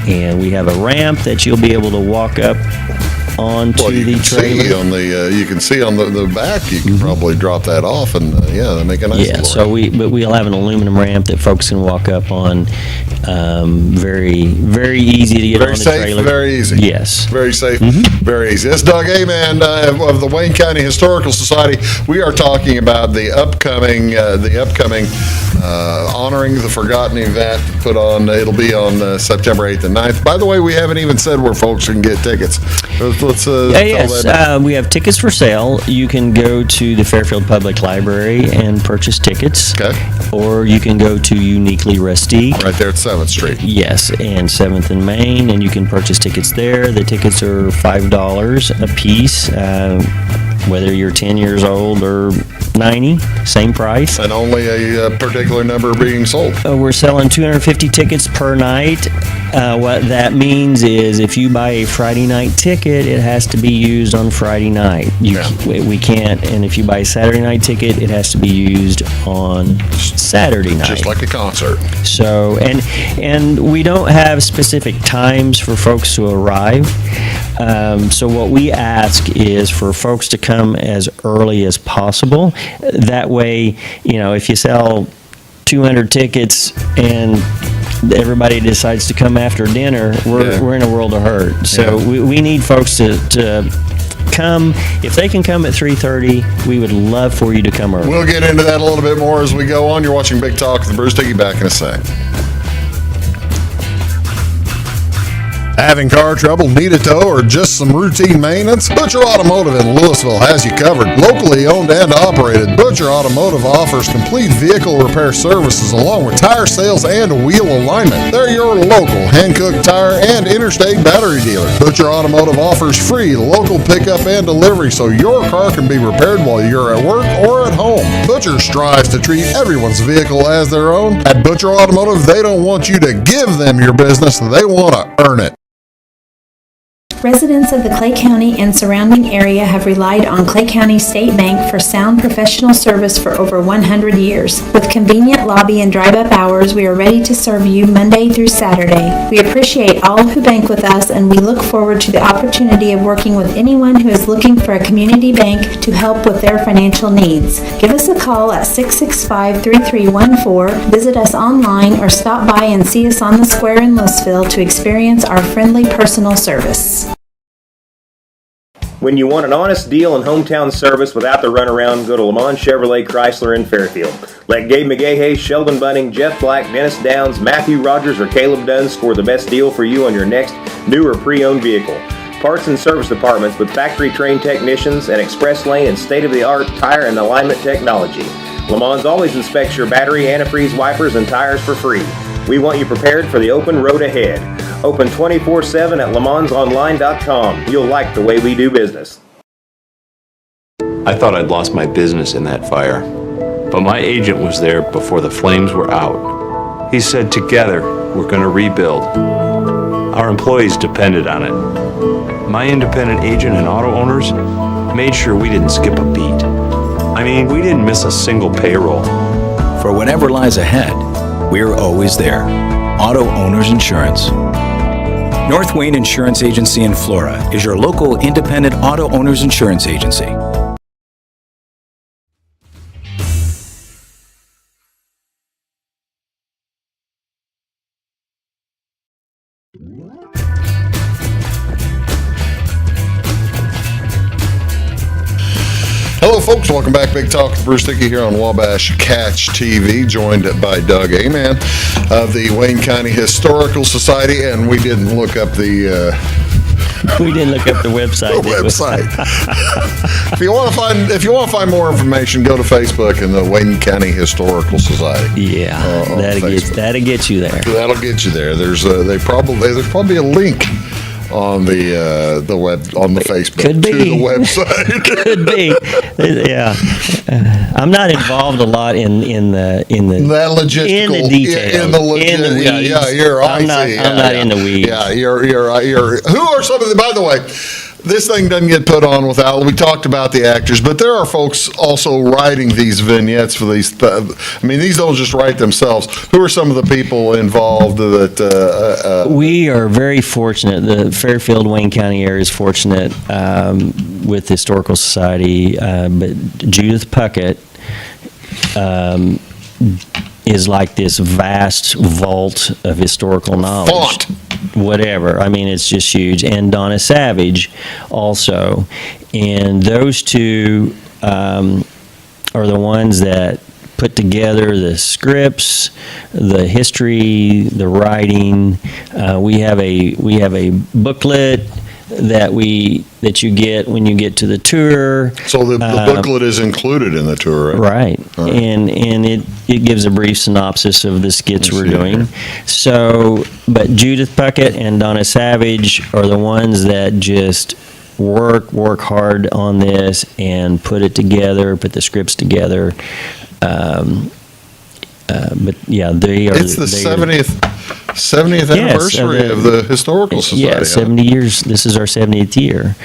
B: and we have a ramp that you'll be able to walk up onto the trailer.
A: You can see on the back. You can probably drop that off, and they make a nice.
B: Yeah,
A: floor.
B: so we'll have an aluminum ramp that folks can walk up on. Very, very easy to get
A: Very
B: on the
A: safe,
B: trailer.
A: very easy.
B: Yes.
A: Very safe, very easy. That's Doug Aman of the Wayne County Historical Society. We are talking about the upcoming Honoring the Forgotten event put on. It'll be on September 8th and 9th. By the way, we haven't even said where folks can get tickets. Let's tell that.
B: We have tickets for sale. You can go to the Fairfield Public Library and purchase tickets.
A: Okay.
B: Or you can go to Uniquely Rustique.
A: Right there at 7th Street.
B: Yes, and 7th and Main, and you can purchase tickets there. The tickets are $5 a piece, whether you're 10 years old or 90, same price.
A: And only a particular number being sold.
B: We're selling 250 tickets per night. What that means is if you buy a Friday night ticket, it has to be used on Friday night. We can't, and if you buy a Saturday night ticket, it has to be used on Saturday night.
A: Just like a concert.
B: So, and we don't have specific times for folks to arrive. So what we ask is for folks to come as early as possible. That way, if you sell 200 tickets and everybody decides to come after dinner, we're in a world of hurt. So we need folks to come. If they can come at 3:30, we would love for you to come early.
A: We'll get into that a little bit more as we go on. You're watching Big Talk with Bruce Dickey. Back in a sec. Having car trouble, need a tow, or just some routine maintenance? Butcher Automotive in Louisville has you covered. Locally owned and operated, Butcher Automotive offers complete vehicle repair services along with tire sales and wheel alignment. They're your local Hankook tire and interstate battery dealer. Butcher Automotive offers free local pickup and delivery so your car can be repaired while you're at work or at home. Butcher strives to treat everyone's vehicle as their own. At Butcher Automotive, they don't want you to give them your business, they want to earn it.
I: Residents of the Clay County and surrounding area have relied on Clay County State Bank for sound professional service for over 100 years. With convenient lobby and drive-up hours, we are ready to serve you Monday through Saturday. We appreciate all who bank with us, and we look forward to the opportunity of working with anyone who is looking for a community bank to help with their financial needs. Give us a call at 665-3314, visit us online, or stop by and see us on the square in Louisville to experience our friendly personal service.
C: When you want an honest deal and hometown service without the runaround, go to Aman Chevrolet Chrysler in Fairfield. Let Gabe McGahey, Sheldon Bunning, Jeff Black, Dennis Downs, Matthew Rogers, or Caleb Dunn score the best deal for you on your next new or pre-owned vehicle. Parts and service departments with factory-trained technicians and express lane and state-of-the-art tire and alignment technology. Lamons always inspects your battery, antifreeze, wipers, and tires for free. We want you prepared for the open road ahead. Open 24/7 at lemonsonline.com. You'll like the way we do business.
J: I thought I'd lost my business in that fire, but my agent was there before the flames were out. He said, together, we're going to rebuild. Our employees depended on it. My independent agent and auto owners made sure we didn't skip a beat. I mean, we didn't miss a single payroll.
K: For whatever lies ahead, we're always there. Auto Owners Insurance. North Wayne Insurance Agency in Flora is your local independent auto owners insurance agency.
A: Hello, folks. Welcome back. Big Talk with Bruce Dickey here on Wabash Catch TV, joined by Doug Aman of the Wayne County Historical Society, and we didn't look up the
B: website.
A: If you want to find more information, go to Facebook and the Wayne County Historical Society.
B: Yeah, that'll get you there.
A: That'll get you there. There's probably a link on the web, on the Facebook
B: Could be.
A: to the website.
B: Could be. Yeah. I'm not involved a lot in the
A: that logistical,
B: in the details,
A: in the weeds. Yeah, you're.
B: I'm not in the weeds.
A: Yeah, you're. Who are some of the? By the way, this thing doesn't get put on without. We talked about the actors, but there are folks also writing these vignettes for these. These don't just write themselves. Who are some of the people involved that?
B: We are very fortunate. The Fairfield, Wayne County area is fortunate with the Historical Society, but Judith Puckett is like this vast vault of historical knowledge.
A: Font.
B: Whatever. It's just huge. And Donna Savage also. And those two are the ones that put together the scripts, the history, the writing. We have a booklet that you get when you get to the tour.
A: So the booklet is included in the tour,
B: right? And it gives a brief synopsis of the skits we're doing. So, but Judith Puckett and Donna Savage are the ones that just work hard on this and put it together, put the scripts together. But yeah, they are.
A: It's the 70th anniversary of the Historical Society.
B: Yeah, 70 years. This is our 70th year.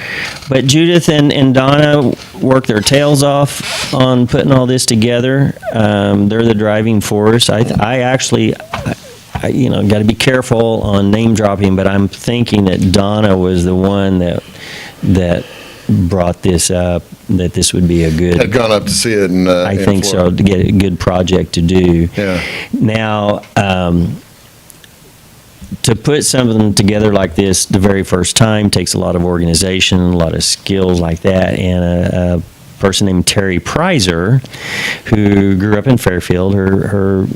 B: But Judith and Donna work their tails off on putting all this together. They're the driving force. I actually, got to be careful on name dropping, but I'm thinking that Donna was the one that brought this up, that this would be a good.
A: Had gone up to see it, and
B: I think so, to get a good project to do.
A: Yeah.
B: Now, to put something together like this the very first time takes a lot of organization, a lot of skills like that, and a person named Terry Prizer, who grew up in Fairfield. Her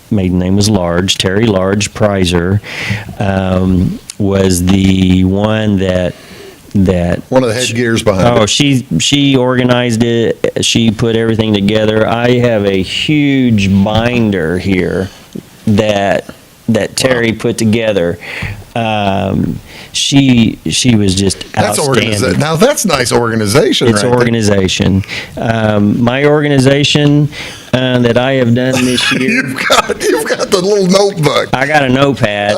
B: maiden name was Large, Terry Large Prizer, was the one that
A: One of the headgears behind it.
B: she organized it. She put everything together. I have a huge binder here that Terry put together. She was just
A: That's
B: outstanding.
A: Now that's nice organization.
B: It's
A: right there.
B: organization. My organization that I have done this year.
A: You've got the little notebook.
B: I got a notepad,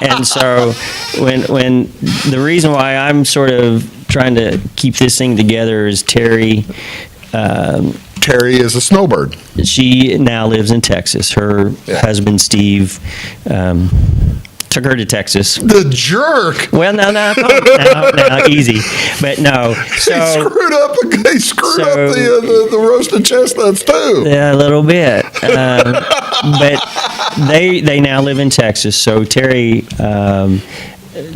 B: and so when the reason why I'm sort of trying to keep this thing together is Terry.
A: Terry is a snowbird.
B: She now lives in Texas. Her husband Steve took her to Texas.
A: The jerk.
B: Well, no, easy, but no. So
A: They screwed up the roasted chestnuts too.
B: Yeah, a little bit. But they now live in Texas. So Terry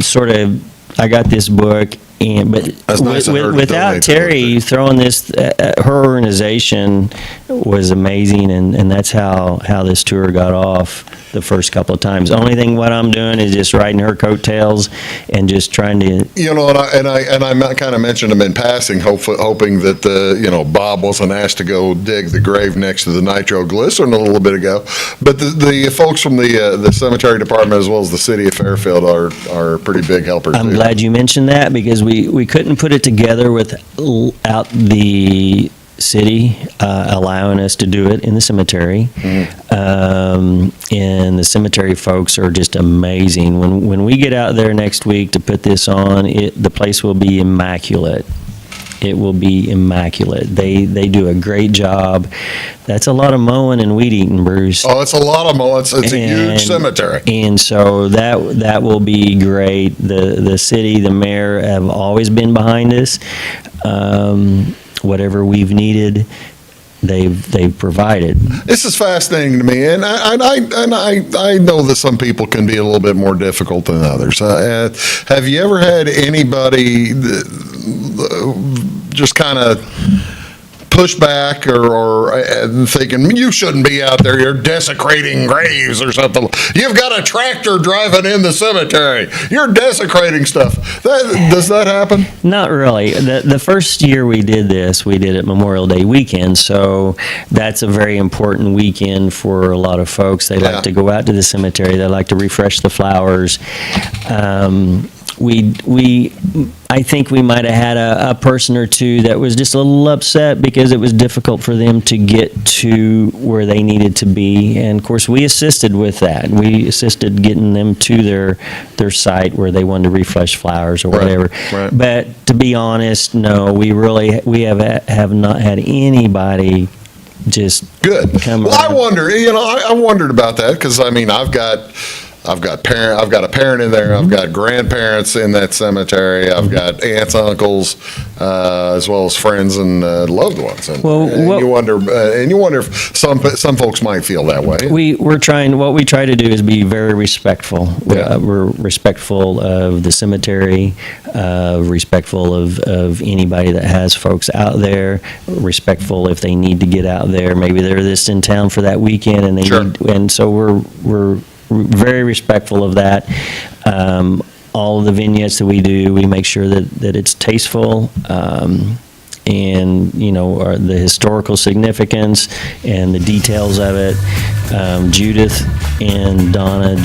B: sort of, I got this book, but
A: nice of her to
B: without
A: donate
B: Terry throwing this, her organization was amazing, and that's how this tour got off the first couple of times. The only thing what I'm doing is just riding her coattails and just trying to.
A: I kind of mentioned him in passing, hoping that Bob wasn't asked to go dig the grave next to the nitroglycerin a little bit ago. But the folks from the cemetery department as well as the city of Fairfield are pretty big helpers.
B: I'm
A: too.
B: glad you mentioned that because we couldn't put it together without the city allowing us to do it in the cemetery. And the cemetery folks are just amazing. When we get out there next week to put this on, the place will be immaculate. It will be immaculate. They do a great job. That's a lot of mowing and weed eating, Bruce.
A: Oh, it's a lot of mowing. It's a huge cemetery.
B: And so that will be great. The city, the mayor have always been behind us. Whatever we've needed, they've provided.
A: This is fascinating to me, and I know that some people can be a little bit more difficult than others. Have you ever had anybody just kind of push back or thinking, you shouldn't be out there, you're desecrating graves or something. You've got a tractor driving in the cemetery. You're desecrating stuff. Does that happen?
B: Not really. The first year we did this, we did it Memorial Day weekend, so that's a very important weekend for a lot of folks. They like to go out to the cemetery. They like to refresh the flowers. I think we might have had a person or two that was just a little upset because it was difficult for them to get to where they needed to be. And of course, we assisted with that. We assisted getting them to their site where they wanted to refresh flowers or whatever.
A: Right.
B: But to be honest, no, we have not had anybody just
A: good.
B: Come
A: well,
B: around.
A: I wonder. I wondered about that because I've got a parent in there. I've got grandparents in that cemetery. I've got aunts, uncles, as well as friends and loved ones. And you wonder if some folks might feel that way.
B: What we try to do is be very respectful. We're respectful of the cemetery, respectful of anybody that has folks out there, respectful if they need to get out there. Maybe they're just in town for that weekend and and so we're very respectful of that. All of the vignettes that we do, we make sure that it's tasteful, and the historical significance and the details of it. Judith and Donna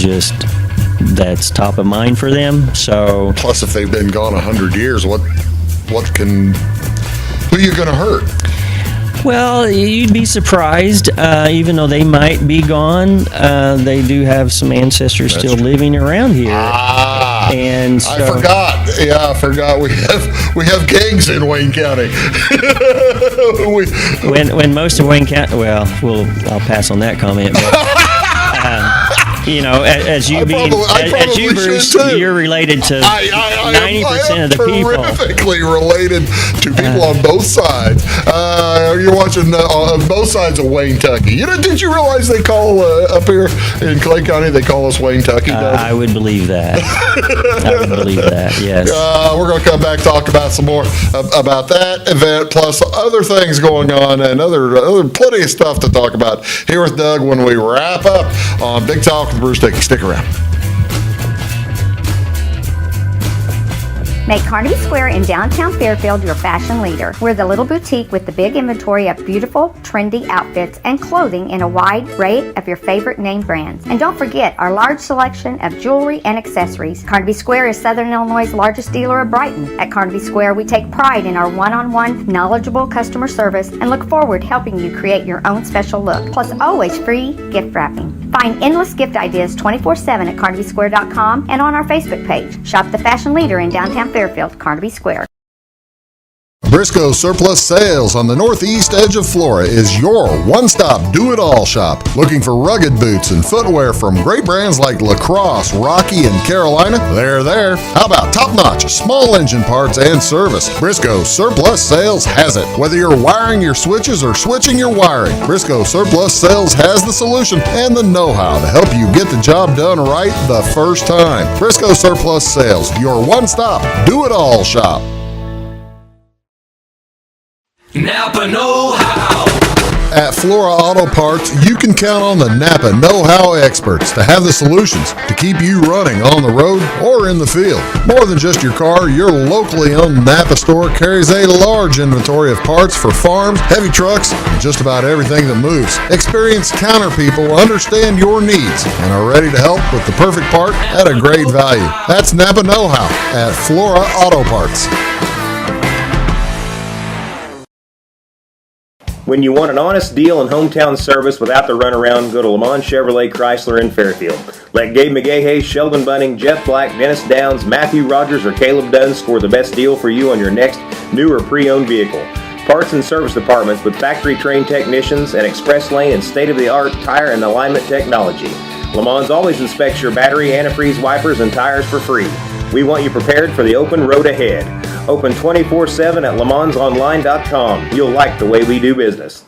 B: that's top of mind for them. So
A: plus, if they've been gone 100 years, who are you going to hurt?
B: Well, you'd be surprised. Even though they might be gone, they do have some ancestors still living around here. And so,
A: I forgot. Yeah, I forgot. We have gangs in Wayne County.
B: when most of Wayne County, I'll pass on that comment. But, as you Bruce, you're related to 90% of the people.
A: Terrifically related to people on both sides. You're watching on both sides of Wayne Tucky. Did you realize they call up here in Clay County? They call us Wayne Tucky.
B: I would believe that. Yes.
A: We're going to come back talk about some more about that event, plus other things going on and other plenty of stuff to talk about here with Doug when we wrap up on Big Talk with Bruce Dickey. Stick around.
L: Make Carnaby Square in downtown Fairfield your fashion leader. We're the little boutique with the big inventory of beautiful, trendy outfits and clothing in a wide array of your favorite name brands. And don't forget our large selection of jewelry and accessories. Carnaby Square is Southern Illinois' largest dealer of Brighton. At Carnaby Square, we take pride in our one-on-one, knowledgeable customer service and look forward to helping you create your own special look. Plus, always free gift wrapping. Find endless gift ideas 24/7 at CarnabySquare.com and on our Facebook page. Shop the fashion leader in downtown Fairfield, Carnaby Square.
A: Briscoe Surplus Sales on the northeast edge of Flora is your one-stop do-it-all shop. Looking for rugged boots and footwear from great brands like Lacrosse, Rocky, and Carolina? They're there. How about top-notch small engine parts and service? Briscoe Surplus Sales has it. Whether you're wiring your switches or switching your wiring, Briscoe Surplus Sales has the solution and the know-how to help you get the job done right the first time. Briscoe Surplus Sales, your one-stop do-it-all shop.
M: Napa know-how.
A: At Flora Auto Parts, you can count on the Napa know-how experts to have the solutions to keep you running on the road or in the field. More than just your car, your locally owned Napa store carries a large inventory of parts for farms, heavy trucks, and just about everything that moves. Experienced counter people understand your needs and are ready to help with the perfect part at a great value. That's Napa know-how at Flora Auto Parts.
C: When you want an honest deal and hometown service without the runaround, go to Aman Chevrolet Chrysler in Fairfield. Let Gabe McGahey, Sheldon Bunning, Jeff Black, Dennis Downs, Matthew Rogers, or Caleb Dunn score the best deal for you on your next new or pre-owned vehicle. Parts and service departments with factory-trained technicians and express lane and state-of-the-art tire and alignment technology. Le Mans always inspects your battery, antifreeze, wipers, and tires for free. We want you prepared for the open road ahead. Open 24/7 at lemansonline.com. You'll like the way we do business.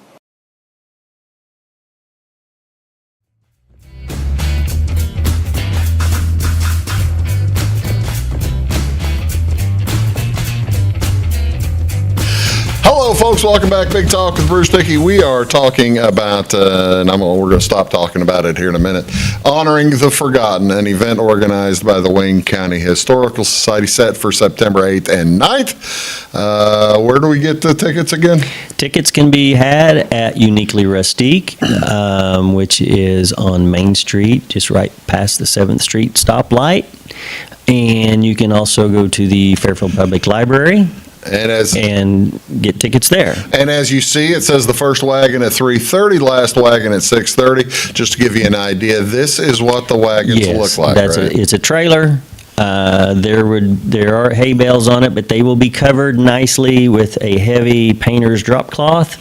A: Hello, folks. Welcome back. Big Talk with Bruce Dickey. We are talking about, and we're going to stop talking about it here in a minute, Honoring the Forgotten, an event organized by the Wayne County Historical Society set for September 8th and 9th. Where do we get the tickets again?
B: Tickets can be had at Uniquely Rustique, which is on Main Street, just right past the 7th Street stoplight. And you can also go to the Fairfield Public Library and get tickets there.
A: And as you see, it says the first wagon at 3:30, last wagon at 6:30. Just to give you an idea, this is what the wagons look like, right?
B: It's a trailer. There are hay bales on it, but they will be covered nicely with a heavy painter's drop cloth,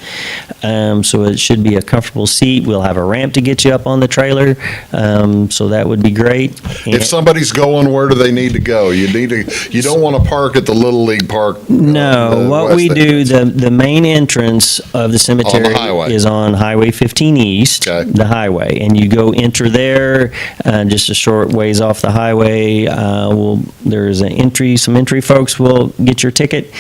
B: so it should be a comfortable seat. We'll have a ramp to get you up on the trailer, so that would be great.
A: If somebody's going, where do they need to go? You don't want to park at the Little League Park.
B: No, what we do, the main entrance of the cemetery is on Highway 15 East, the highway, and you go enter there, just a short ways off the highway. There's some entry folks will get your ticket.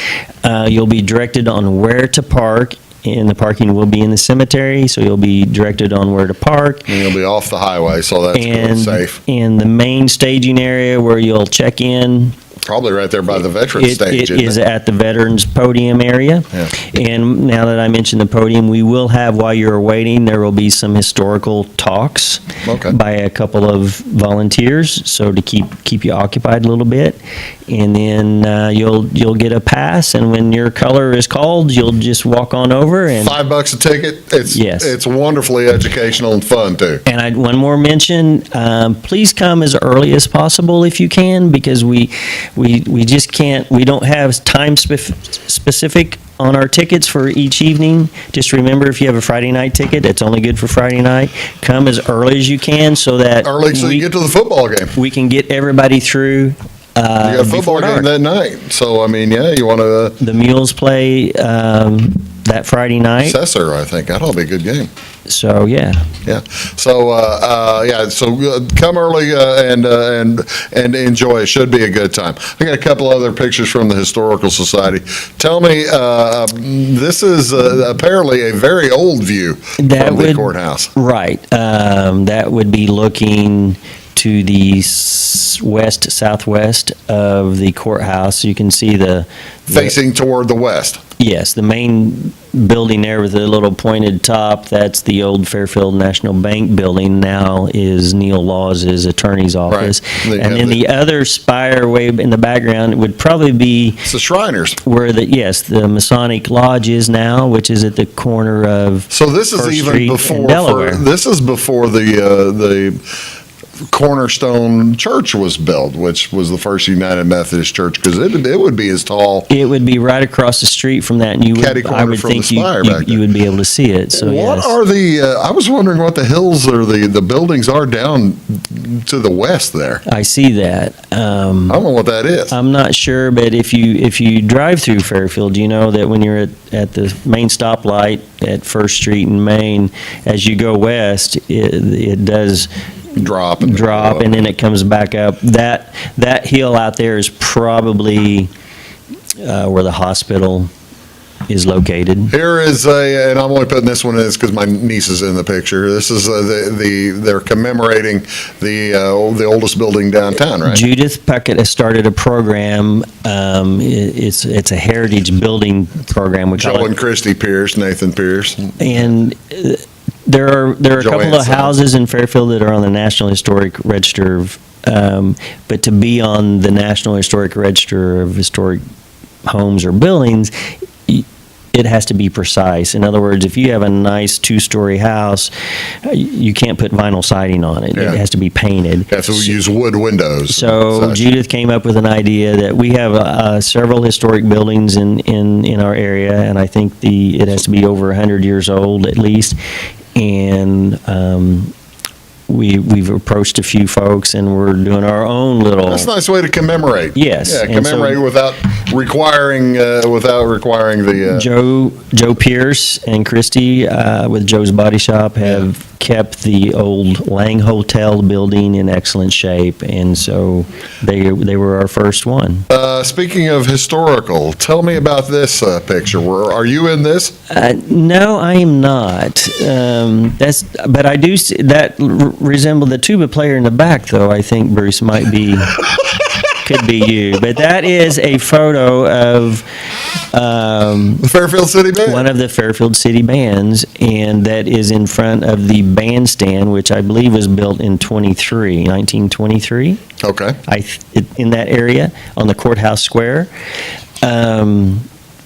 B: You'll be directed on where to park, and the parking will be in the cemetery, so you'll be directed on where to park.
A: And you'll be off the highway, so that's good, safe.
B: And the main staging area where you'll check in,
A: probably right there by the veterans stage.
B: It is at the veterans podium area.
A: Yeah.
B: And now that I mentioned the podium, we will have, while you're waiting, there will be some historical talks by a couple of volunteers, so to keep you occupied a little bit. And then you'll get a pass, and when your color is called, you'll just walk on over. And
A: $5 a ticket. It's wonderfully educational and fun too.
B: And one more mention: please come as early as possible if you can, because we just can't. We don't have time specific on our tickets for each evening. Just remember, if you have a Friday night ticket, it's only good for Friday night. Come as early as you can, so that
A: you get to the football game.
B: We can get everybody through.
A: You got a football game that night, so I mean, you want to.
B: The Mules play that Friday night.
A: Cesar, I think that'll be a good game.
B: So yeah.
A: So So come early and enjoy. It should be a good time. I got a couple other pictures from the Historical Society. Tell me, this is apparently a very old view from the courthouse.
B: Right. That would be looking to the west southwest of the courthouse. You can see the
A: Facing toward the west.
B: yes, the main building there with the little pointed top. That's the old Fairfield National Bank building. Now is Neil Laws's attorney's office.
A: They
B: And
A: have
B: then the other spire way in the background would probably be
A: It's the Shriners.
B: where the Masonic Lodge is now, which is at the corner of
A: So this is
B: First
A: even
B: Street
A: before.
B: and Delaware.
A: This is before the Cornerstone Church was built, which was the first United Methodist Church, because it would be as tall.
B: It would be right across the street from that, and you would,
A: Catty-corner
B: I would
A: from the
B: think you,
A: spire
B: you,
A: back
B: you would be able to see it. So
A: What
B: yes.
A: are the? I was wondering what the hills or the buildings are down to the west there.
B: I see that.
A: I don't know what that is.
B: I'm not sure, but if you drive through Fairfield, you know that when you're at the main stoplight at First Street and Main, as you go west, it does
A: drop
B: and then it comes back up. That hill out there is probably where the hospital is located.
A: Here is and I'm only putting this one in because my niece is in the picture. This is they're commemorating the oldest building downtown, right?
B: Judith Puckett has started a program. It's a heritage building program. We call
A: Joe
B: it.
A: and Christy Pierce, Nathan Pierce.
B: And there are a couple
A: Joanne
B: of
A: Sons.
B: houses in Fairfield that are on the National Historic Register of, but to be on the National Historic Register of Historic Homes or Buildings, it has to be precise. In other words, if you have a nice two-story house, you can't put vinyl siding on it.
A: Yeah.
B: It has to be painted.
A: Have to use wood windows.
B: So
A: and such.
B: Judith came up with an idea that we have several historic buildings in our area, and I think it has to be over 100 years old at least. And we've approached a few folks, and we're doing our own little.
A: That's a nice way to commemorate.
B: Yes,
A: Yeah,
B: and so-
A: commemorate without requiring the.
B: Joe Pierce and Christy with Joe's Body Shop have kept the old Lang Hotel building in excellent shape, and so they were our first one.
A: Speaking of historical, tell me about this picture. Are you in this?
B: No, I am not. But I do see that resemble the tuba player in the back, though. I think Bruce might be. Could be you, but that is a photo of
A: the Fairfield City Band.
B: One of the Fairfield City Bands, and that is in front of the bandstand, which I believe was built in 1923.
A: Okay.
B: In that area on the courthouse square.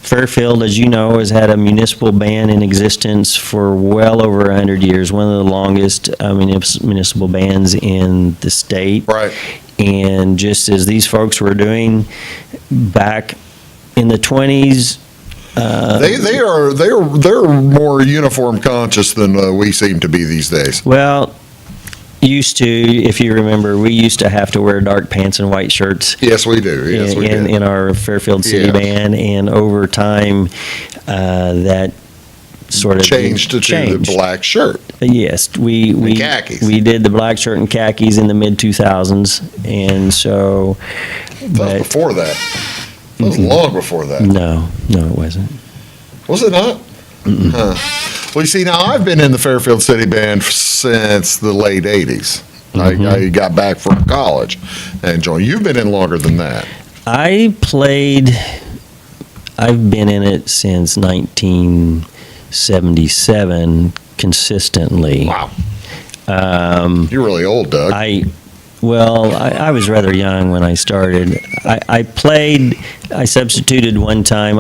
B: Fairfield, as you know, has had a municipal band in existence for well over 100 years, one of the longest municipal bands in the state.
A: Right.
B: And just as these folks were doing back in the 20s,
A: they're more uniform conscious than we seem to be these days.
B: Well, used to, if you remember, we used to have to wear dark pants and white shirts.
A: Yes, we do. Yes, we do.
B: In our Fairfield City Band, and over time, that sort of
A: changed to the black shirt.
B: Yes, we
A: khakis.
B: We did the black shirt and khakis in the mid 2000s, and so.
A: That was before that. That was long before that.
B: No, it wasn't.
A: Was it not? Huh. Well, you see, now I've been in the Fairfield City Band since the late 80s. I got back from college and joined. You've been in longer than that.
B: I've been in it since 1977 consistently.
A: Wow. You're really old, Doug.
B: I was rather young when I started. I substituted one time,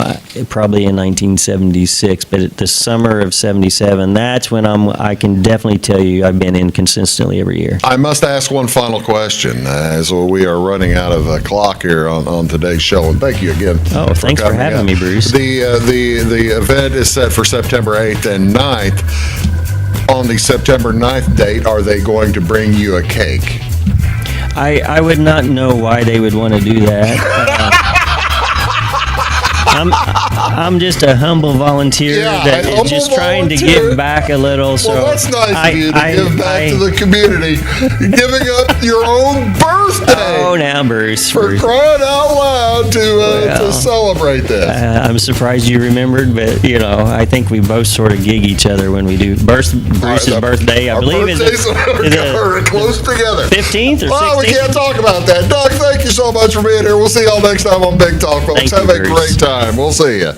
B: probably in 1976, but at the summer of 77, that's when I can definitely tell you I've been in consistently every year.
A: I must ask one final question, as we are running out of a clock here on today's show, and thank you again.
B: Oh, thanks for having me, Bruce.
A: The event is set for September 8th and 9th. On the September 9th date, are they going to bring you a cake?
B: I would not know why they would want to do that. I'm just a humble volunteer
A: Yeah,
B: that
A: a
B: is
A: humble
B: just trying to
A: volunteer.
B: give back a little. So
A: Well, that's nice of you to give back to the community, giving up your own birthday.
B: Oh, now, Bruce.
A: For crying out loud to
B: Well,
A: celebrate this.
B: I'm surprised you remembered, but I think we both sort of gig each other when we do Bruce's birthday. I
A: Our
B: believe
A: birthdays are close together.
B: 15th or 16th?
A: Well, we can't talk about that. Doug, thank you so much for being here. We'll see y'all next time on Big Talk, folks.
B: Thank
A: Have
B: you,
A: a
B: Bruce.
A: great time. We'll see you.